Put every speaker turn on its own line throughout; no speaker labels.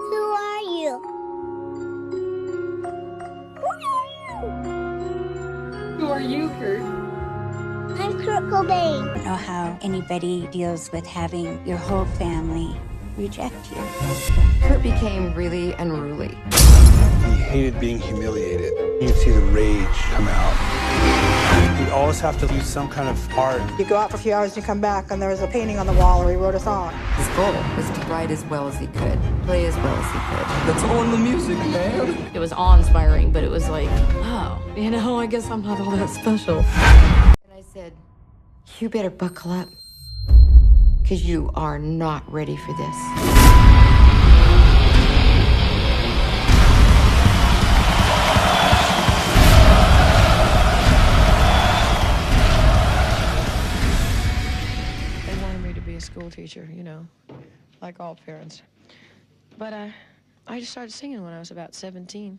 Who are you?
Who are you, Kurt?
I'm Kurt Cobain.
I don't know how anybody deals with having your whole family reject you.
Kurt became really unruly.
He hated being humiliated. You'd see the rage come out. You'd always have to use some kind of art.
You go out for a few hours and you come back and there's a painting on the wall or he wrote a song.
His goal was to write as well as he could, play as well as he could.
That's all in the music, man.
It was awe-inspiring, but it was like, oh, I guess I'm not all that special.
And I said, you better buckle up, because you are not ready for this.
They wanted me to be a school teacher, like all parents. But I just started singing when I was about 17.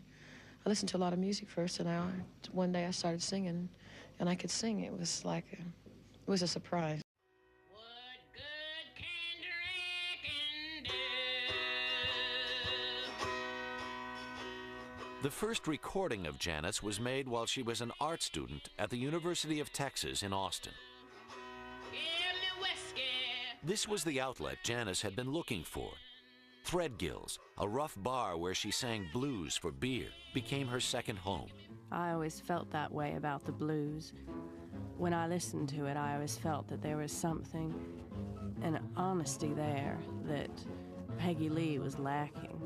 I listened to a lot of music first, and one day I started singing, and I could sing. It was like, it was a surprise.
What good can drinking do?
The first recording of Janis was made while she was an art student at the University of Texas in Austin. This was the outlet Janis had been looking for. Threadgills, a rough bar where she sang blues for beer, became her second home.
I always felt that way about the blues. When I listened to it, I always felt that there was something, an honesty there that Peggy Lee was lacking.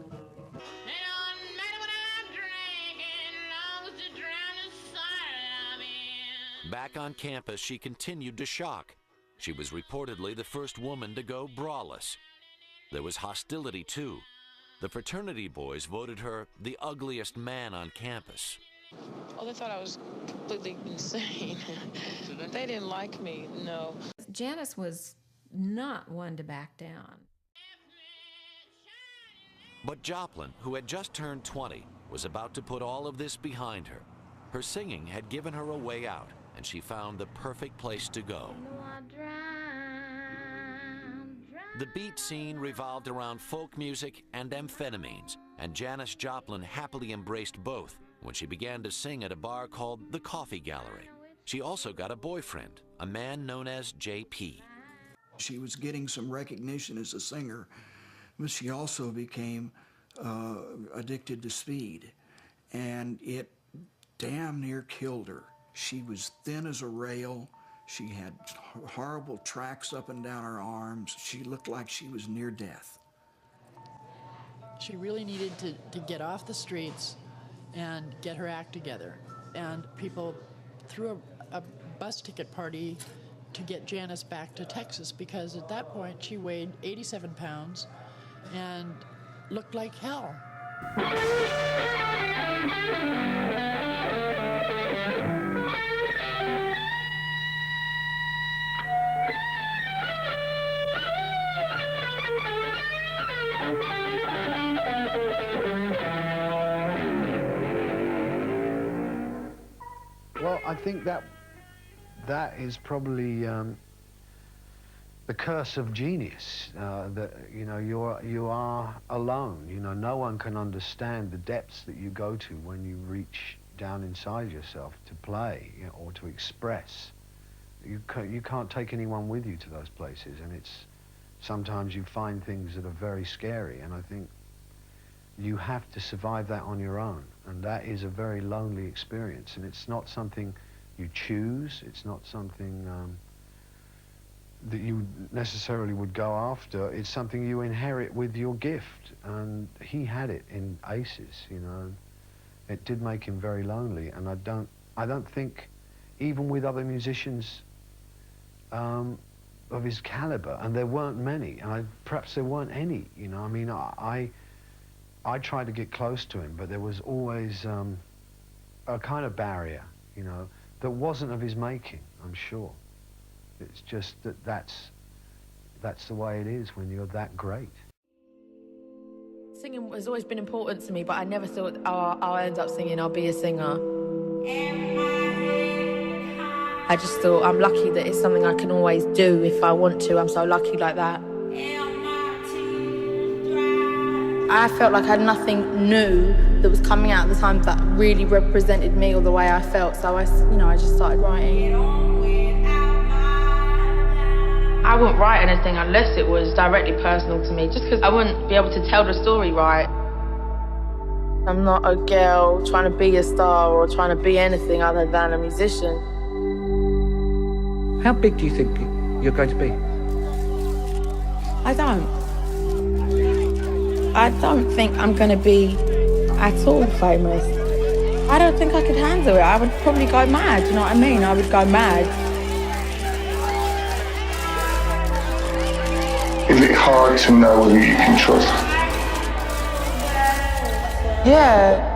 Back on campus, she continued to shock. She was reportedly the first woman to go braless. There was hostility, too. The fraternity boys voted her the ugliest man on campus.
Oh, they thought I was completely insane. They didn't like me, no.
Janis was not one to back down.
But Joplin, who had just turned 20, was about to put all of this behind her. Her singing had given her a way out, and she found the perfect place to go. The beat scene revolved around folk music and amphetamines, and Janis Joplin happily embraced both when she began to sing at a bar called the Coffee Gallery. She also got a boyfriend, a man known as JP.
She was getting some recognition as a singer, but she also became addicted to speed, and it damn near killed her. She was thin as a rail. She had horrible tracks up and down her arms. She looked like she was near death.
She really needed to get off the streets and get her act together. And people threw a bus ticket party to get Janis back to Texas, because at that point she weighed 87 pounds and looked like hell.
Well, I think that is probably the curse of genius. That you are alone. No one can understand the depths that you go to when you reach down inside yourself to play, or to express. You can't take anyone with you to those places, and sometimes you find things that are very scary, and I think you have to survive that on your own, and that is a very lonely experience, and it's not something you choose, it's not something that you necessarily would go after, it's something you inherit with your gift, and he had it in Aces, It did make him very lonely, and I don't think, even with other musicians of his caliber, and there weren't many, and perhaps there weren't any, I tried to get close to him, but there was always a kind of barrier, that wasn't of his making, I'm sure. It's just that's the way it is when you're that great.
Singing has always been important to me, but I never thought, I'll end up singing, I'll be a singer. I just thought I'm lucky that it's something I can always do if I want to. I'm so lucky like that.
I felt like I had nothing new that was coming out at the time that really represented me or the way I felt. So I just started writing. I wouldn't write anything unless it was directly personal to me, just because I wouldn't be able to tell the story right. I'm not a girl trying to be a star or trying to be anything other than a musician.
How big do you think you're going to be?
I don't think I'm going to be at all famous. I don't think I could handle it. I would probably go mad, you know what I mean? I would go mad.
Is it hard to know who you can trust?
Yeah.